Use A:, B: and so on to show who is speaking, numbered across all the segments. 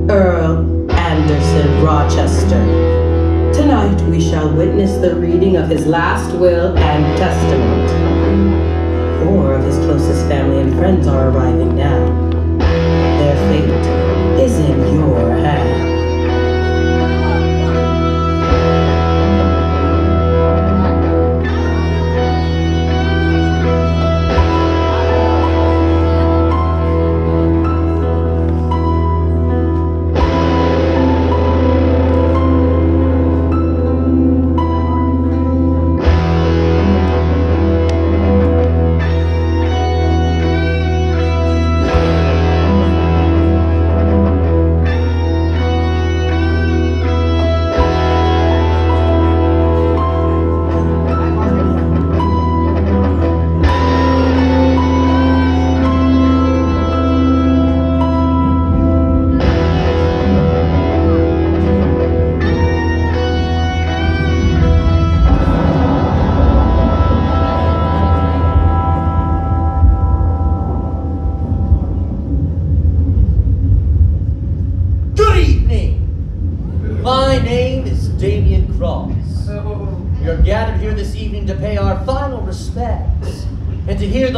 A: Earl Anderson Rochester. Tonight we shall witness the reading of his last will and testament. 4 of his closest family and friends are arriving now. Their fate is in your hands.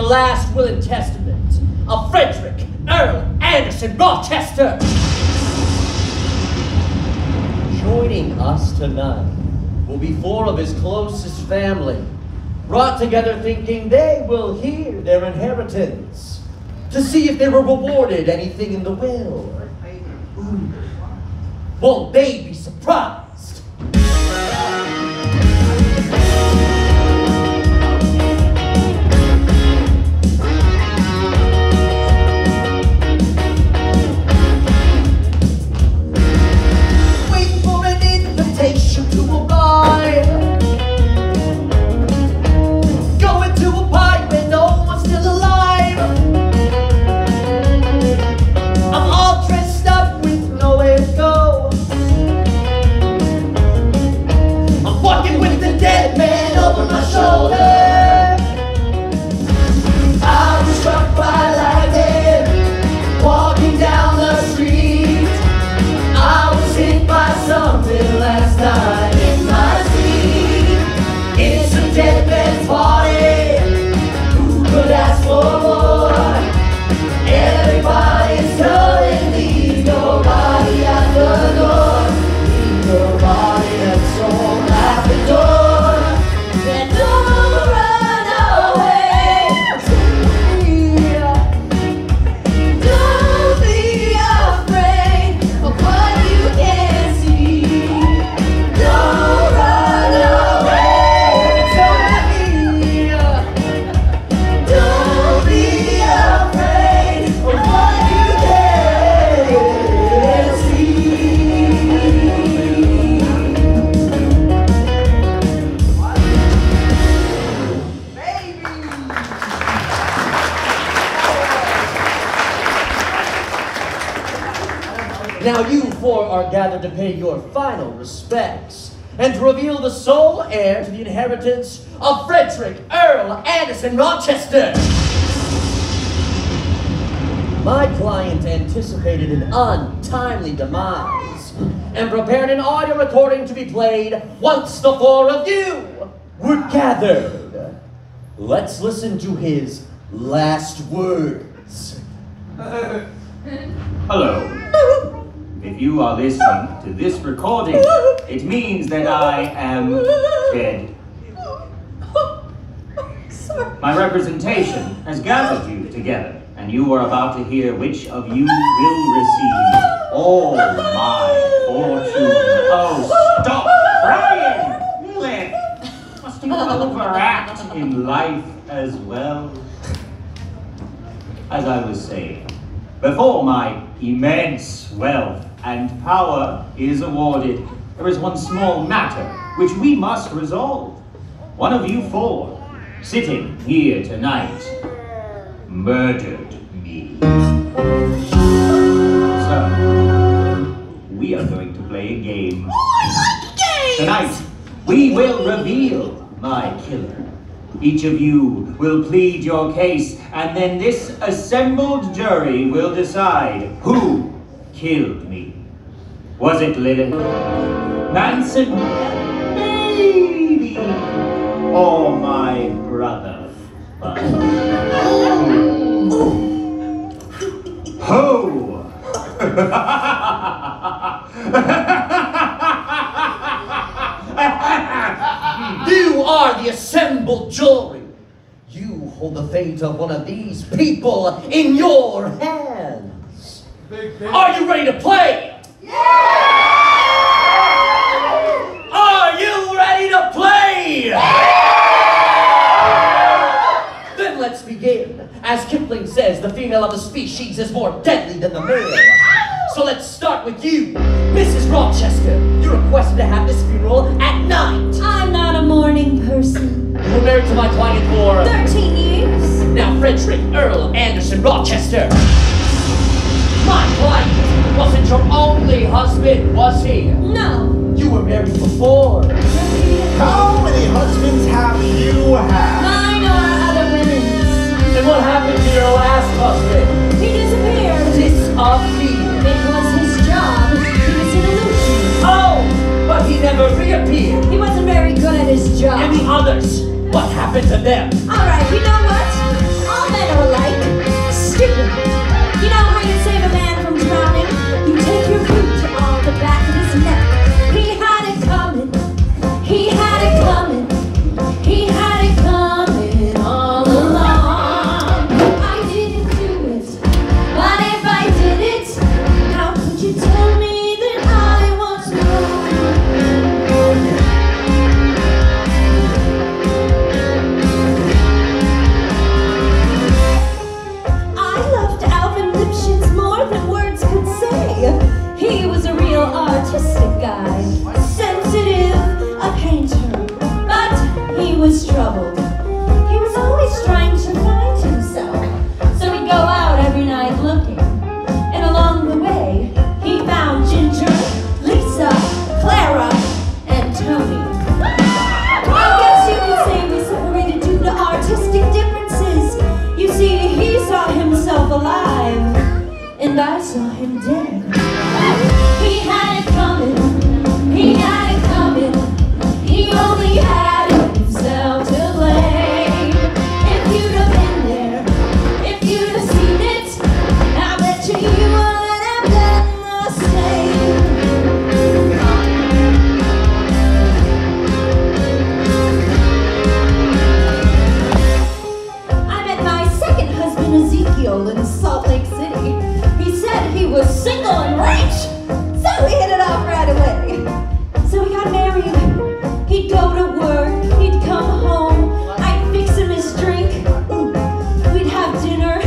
B: Last will and testament of Frederick Earl Anderson Rochester. Joining us tonight will be 4 of his closest family, brought together thinking they will hear their inheritance to see if they were rewarded anything in the will. Ooh. Won't they be surprised? Now you 4 are gathered to pay your final respects and to reveal the sole heir to the inheritance of Frederick Earl Anderson Rochester. My client anticipated an untimely demise and prepared an audio recording to be played once the 4 of you were gathered. Let's listen to his last words.
C: Hello. If you are listening to this recording, it means that I am dead. My representation has gathered you together, and you are about to hear which of you will receive all my fortune. Oh, stop crying! Lilith, must you overact in life as well? As I was saying, before my immense wealth and power is awarded, there is one small matter which we must resolve. One of you 4, sitting here tonight, murdered me. So, we are going to play a game.
A: Oh, I like games!
C: Tonight, we will reveal my killer. Each of you will plead your case, and then this assembled jury will decide who killed me. Was it Lilith? Manson? Maybe. Or my brother. But Ho!
B: You are the assembled jury. You hold the fate of one of these people in your hands. Are you ready to play? Yeah! Are you ready to play? Yeah! Then let's begin. As Kipling says, the female of the species is more deadly than the male. So let's start with you, Mrs. Rochester. You're requested to have this funeral at night.
D: I'm not a morning person.
B: You were married to my client for
D: 13 years.
B: Now, Frederick Earl Anderson Rochester. My client wasn't your only husband, was he?
D: No.
B: You were married before.
E: How many husbands have you had?
D: Mine or other women's.
B: And what happened to your last husband?
D: He disappeared.
B: Disappeared.
D: It was his job. He was an illusion.
B: Oh, but he never reappeared.
D: He wasn't very good at his job.
B: And the others, what happened to them?
D: Alright, you know what? All men are alike. Stupid. You know how you save a man from drowning? You take your boot on the back of his neck. He had it coming. He had it coming. He had it coming all along. I didn't do it. But if I did it, how could you tell me that I was wrong? I loved Alvin Lipschitz more than words could say. He was a real artistic guy, sensitive, a painter, but he was troubled. He was always trying to find himself, so he'd go out every night looking. And along the way, he found Ginger, Lisa, Clara, and Tony. I guess you could say we separated due to artistic differences. You see, he saw himself alive, and I saw him dead. He had it coming, he had it coming. He only had himself to blame. If you'd have been there, if you'd have seen it, I bet you would have done the same. I met my second husband Ezekiel in Salt Lake City. He said he was single and rich, so we hit it off right away. So we got married. He'd go to work, he'd come home, I'd fix him his drink. We'd have dinner.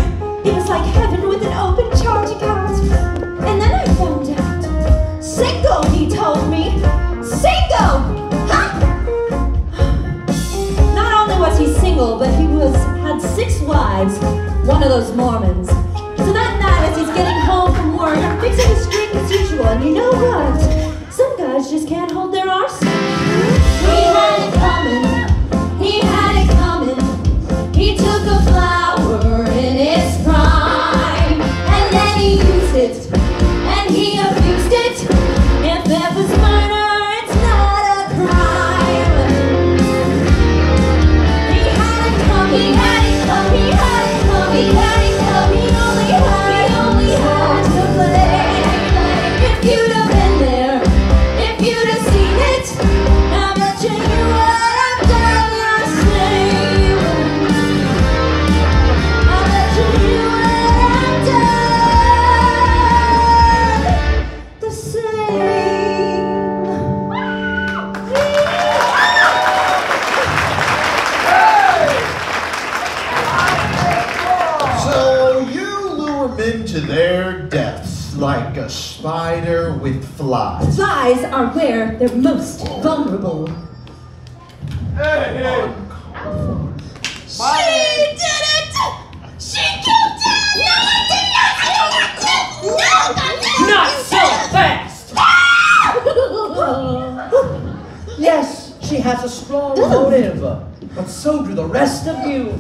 D: It was like heaven with an open charge account. And then I found out. Single, he told me. Single! Huh? Not only was he single, but he had 6 wives, one of those Mormons. So that night as he's getting home from work, I'm fixing his drink as usual, and you know what? Some guys just can't hold their arse. He had it coming, he had it coming. He took a flower in its prime, and then he used it, and he abused it. If that was murder, it's not a crime. He had it coming, he had it coming, he had it coming, he had it coming. He only had to play. If you'd have been there, if you'd have seen it, I bet you would have done the same. I bet you would have done the same.
E: So you lure men to their deaths like a spider with flies.
D: Flies are where they're most vulnerable. She did it! She killed him! No, I did not! No!
B: Not so fast! Yes, she has a strong motive, but so do the rest of you.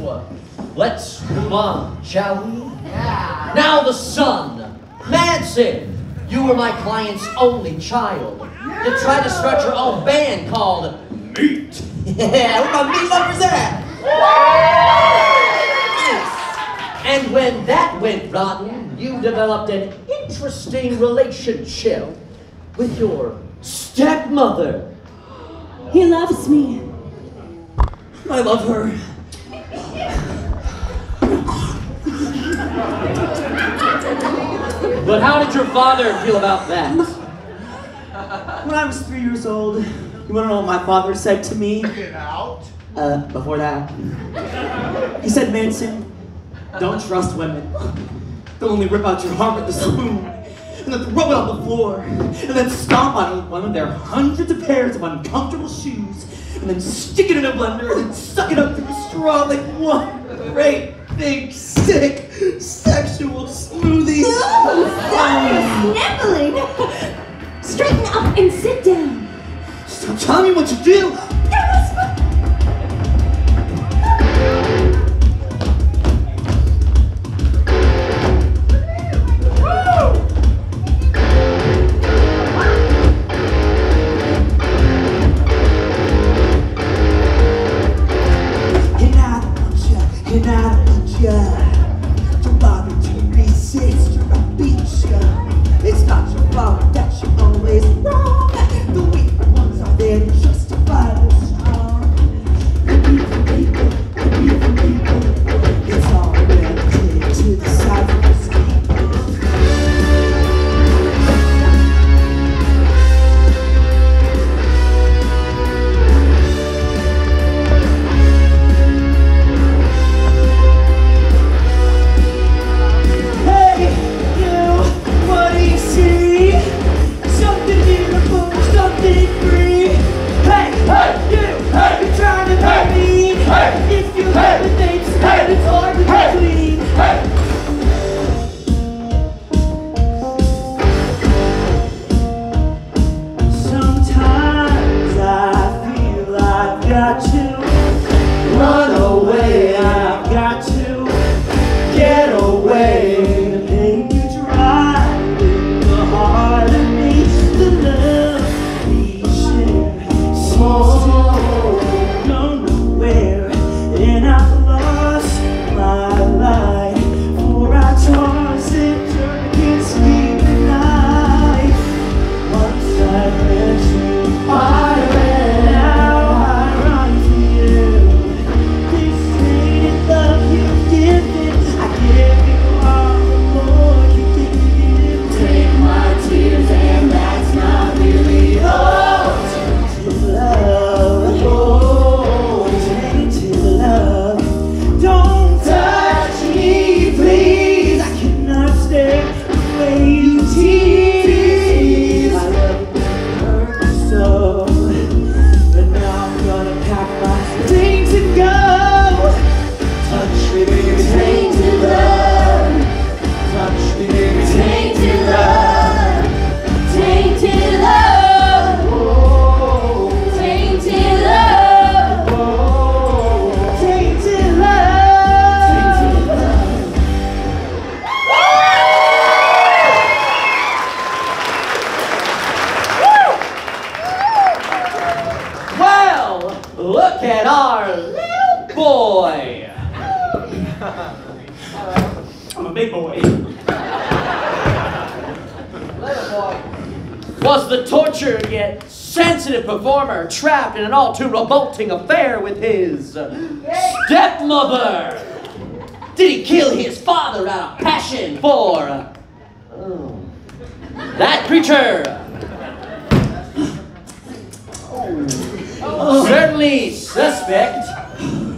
B: Let's move on, shall we? Yeah. Now the son, Manson. You were my client's only child. You tried to start your own band called Meat.
F: Yeah, where my meat lovers at?
B: And when that went rotten, you developed an interesting relationship with your stepmother.
D: He loves me.
F: I love her.
B: But how did your father feel about that?
F: When I was 3 years old, you wanna know what my father said to me?
E: Get out.
F: Before that. He said, Manson, don't trust women. They'll only rip out your heart with the spoon, and then throw it on the floor, and then stomp on one of their hundreds of pairs of uncomfortable shoes, and then stick it in a blender, and then suck it up through a straw like one great, big, sick, sexual smoothie.
D: Sniffling. Straighten up and sit down.
F: So tell me what you do.
G: Don't bother to resist, I beat ya. It's not your fault that you're always wrong. The weak ones are there to justify the strong. The beautiful people, it's all red clear to the side of the street. Sometimes I feel I've got to run away. I've got to get away. The pain you drive in the heart of me, the love we share seems to go nowhere. And I've lost my life, for I toss and turn, can't sleep at night. Once I ran to fire, and now I run to you. This tainted love you've given, I give you all the more you give. Take my tears, and that's not really all. Tainted love, oh, tainted love. Don't touch me, please. I cannot stand the way you tease. I love you, hurt me so, but now I'm gonna pack my things and go. Touch me, baby, tainted love. Touch me, baby, tainted love.
D: Tainted love.
G: Oh,
D: Tainted love.
G: oh, tainted love. Tainted love.
B: Well, look at our little boy.
F: I'm a big boy.
B: Little boy was the tortured yet sensitive performer trapped in an all too revolting affair with his stepmother. Did he kill his father out of passion for that creature? Certainly suspect,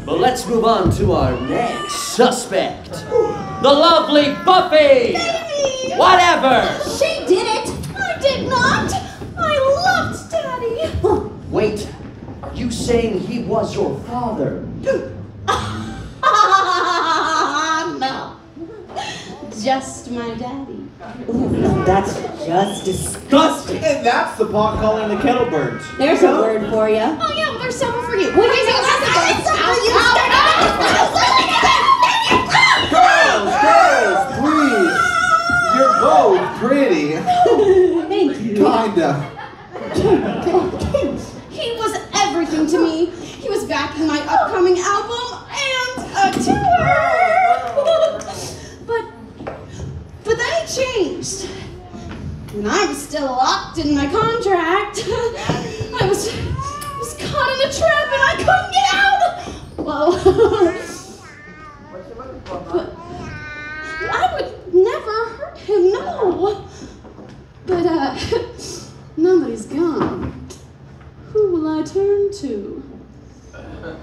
B: but let's move on to our next suspect. The lovely Buffy!
D: Baby!
B: Whatever!
D: She did it! I did not! I loved Daddy!
B: Wait, are you saying he was your father?
D: No. Just my daddy.
F: That's just disgusting.
E: And that's the pot calling the kettle burnt.
D: There's a word for you.
H: Oh yeah, well, there's something for you.
D: What is it?
E: Girls, please. Your both pretty.
D: Thank you.
E: Kinda.
D: He was everything to me. He was backing my upcoming album and a tour. But then he changed. And I was still locked in my contract. I was caught in a trap and I couldn't get out. Well, but I would never hurt him, no. But now that he's gone, who will I turn to?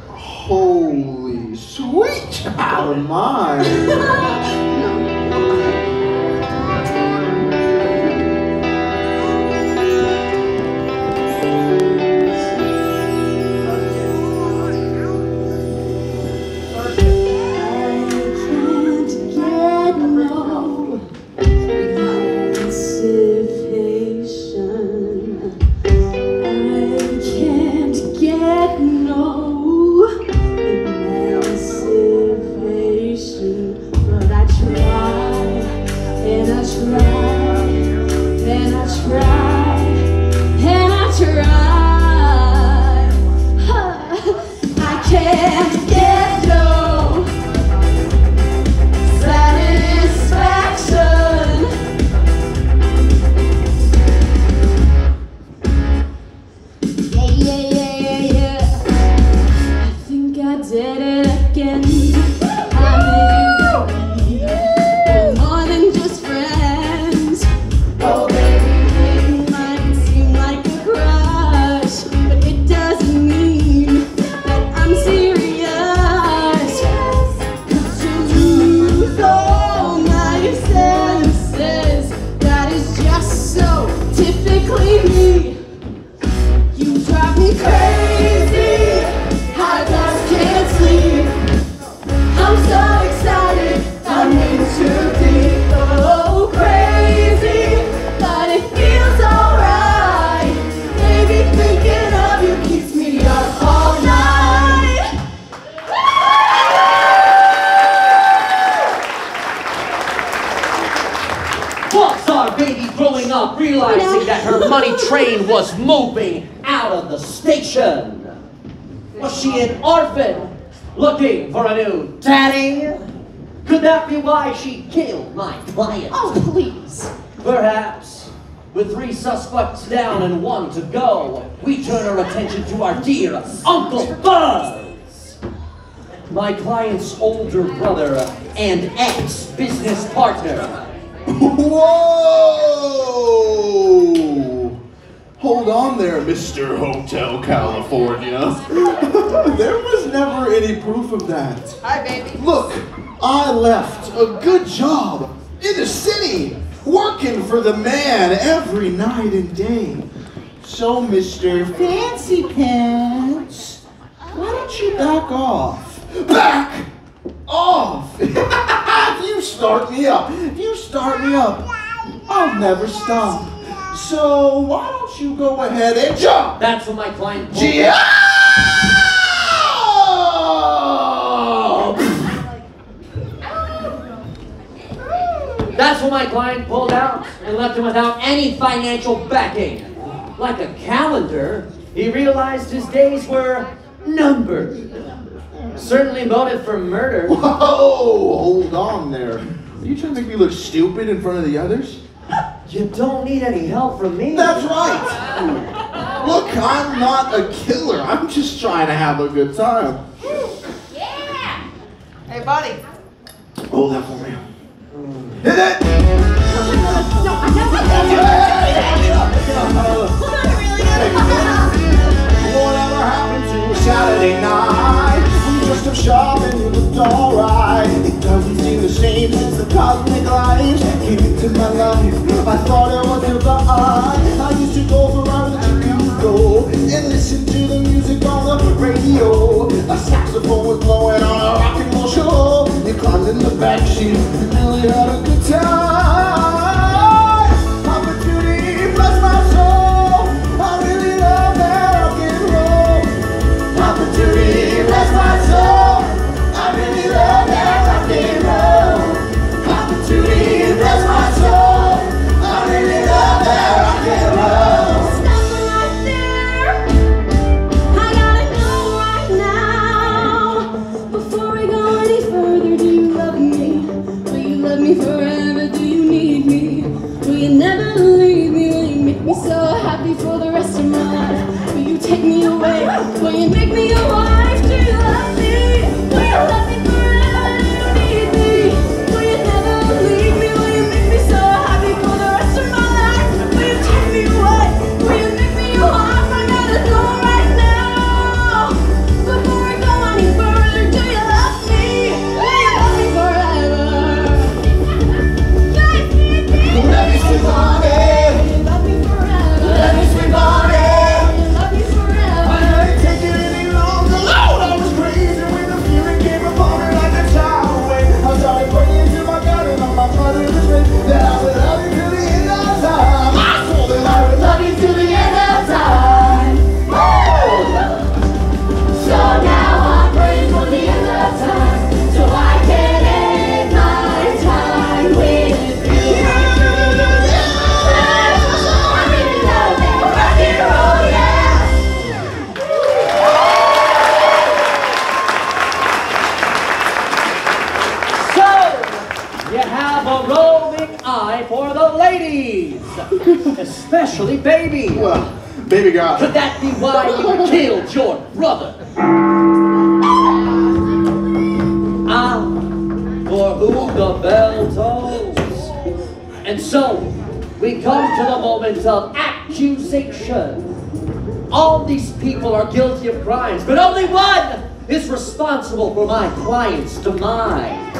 E: Holy sweet child of mine.
D: No.
B: Realizing that her money train was moving out of the station. Was she an orphan looking for a new daddy? Could that be why she killed my client?
D: Oh, please.
B: Perhaps. With 3 suspects down and 1 to go, we turn our attention to our dear Uncle Buzz. My client's older brother and ex-business partner.
E: Whoa! Hold on there, Mr. Hotel California. There was never any proof of that.
H: Hi, baby.
E: Look, I left a good job in the city, working for the man every night and day. So, Mr. Fancy Pants, why don't you back off? Back off! If you start me up, I'll never stop. So why don't you go ahead and jump?
B: That's what my client pulled
E: Jump!
B: That's what my client pulled out and left him without any financial backing. Like a calendar, he realized his days were numbered. Certainly voted for murder.
E: Whoa, hold on there. Are you trying to make me look stupid in front of the others?
B: You don't need any help from me.
E: That's right. Look, I'm not a killer. I'm just trying to have a good time.
H: Yeah! Hey, buddy.
E: Hold that for me. Hit it! Whatever happened to a Saturday night? We just took shopping, it looked alright. It doesn't seem the same since the cosmic light came into my life. I thought it was divine. I used to go for hours that you could go and listen to the music on the radio. A saxophone was blowing on a rock and roll show. You climbed in the backseat and really had a good time. Opportunity bless my soul. I really love that rock and roll. Opportunity bless my soul. I really love that rock and roll. Opportunity bless my soul.
B: actually baby.
E: Well, baby God.
B: Could that be why you killed your brother? Ah, for whom the bell tolls. And so, we come to the moment of accusation. All these people are guilty of crimes, but only one is responsible for my client's demise.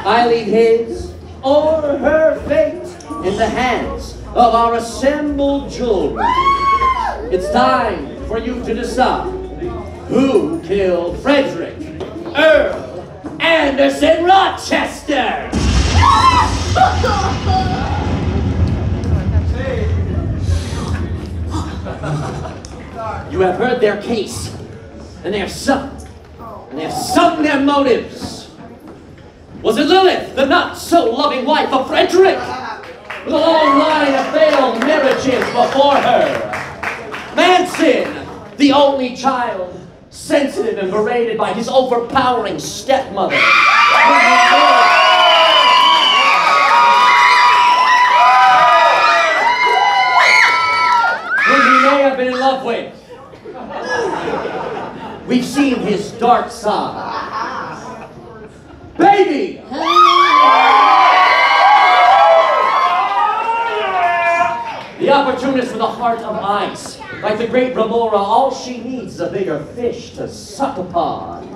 B: I leave his or her fate in the hands of our assembled jury. It's time for you to decide who killed Frederick Earl Anderson Rochester. You have heard their case, and they have sung their motives. Was it Lilith, the not-so-loving wife of Frederick, with a long line of failed marriages before her? Manson, the only child, sensitive and berated by his overpowering stepmother. Whom he may have been in love with. We've seen his dark side. Baby! The opportunist with a heart of ice. Like the great Remora, all she needs is a bigger fish to suck upon.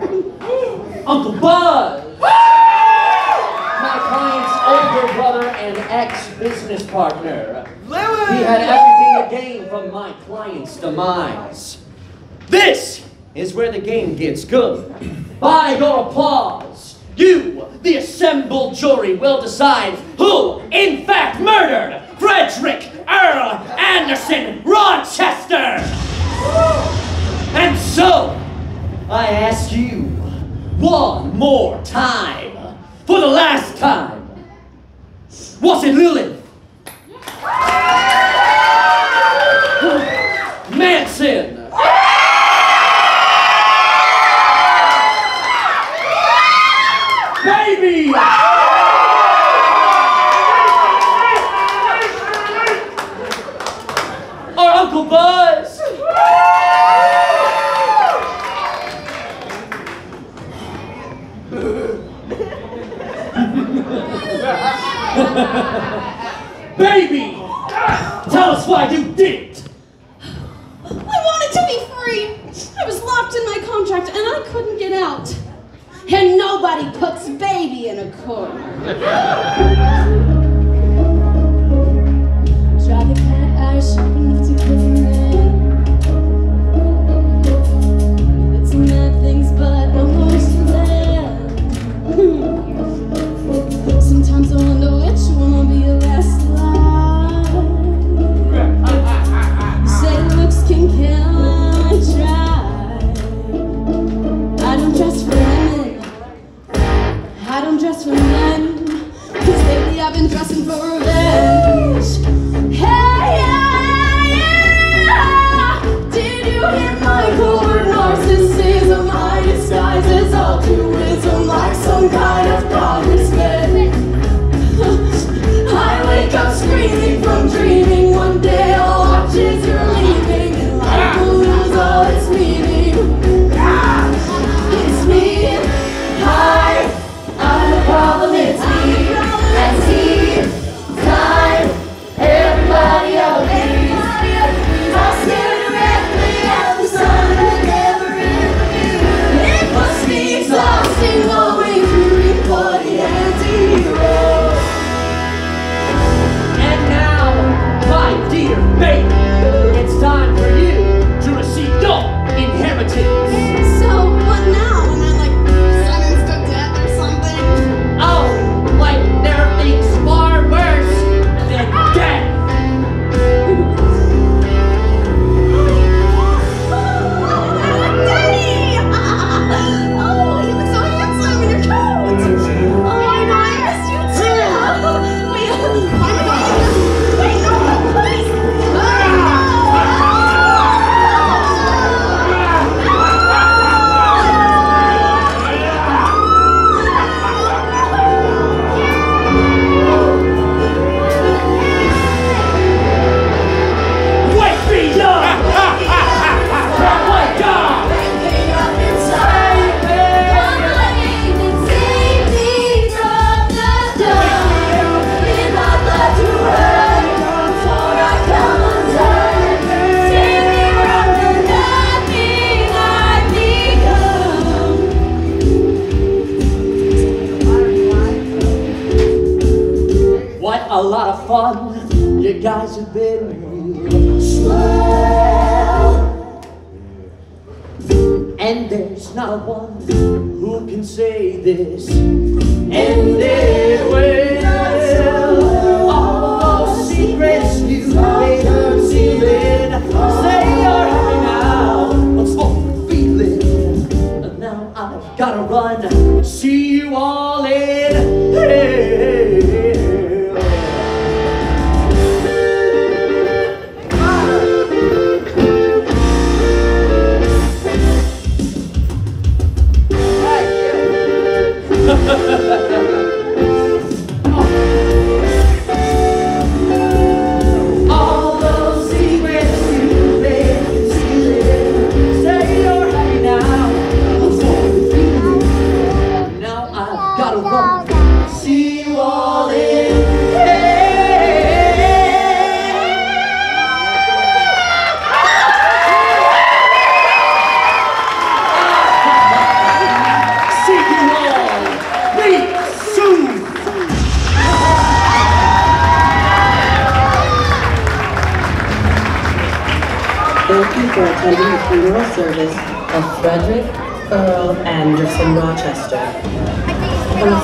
B: Uncle Buzz! My client's older brother and ex-business partner. He had everything to gain from my client's demise. This is where the game gets good. By your applause, you, the assembled jury, will decide who, in fact, murdered Frederick Earl Anderson Rochester. And so, I ask you one more time, for the last time, was it Lilith? Manson? Baby! Or Uncle Buzz? Baby! Tell us why you did it!
D: I wanted to be free. I was locked in my contract and I couldn't get out. And nobody puts baby in a corner. Drive the cat Irish enough to kiss a man. It's mad things, but no close to that. Sometimes I wonder which one will be your last lie. Say looks can kill, I try. I don't dress for women. I don't dress for men, 'cause lately I've been
B: guys have been real swell. And there's not one who can say this ended well. All those secrets you've been concealing, say you're happy now, what's all the feeling? And now I've gotta run, see you all in hell. All those secrets you've been concealing, say you're happy now, what's all the feeling? Now I've gotta run, see you all in hell. See you all real soon.
A: Thank you for attending the funeral service of Frederick Earl Anderson Rochester. On the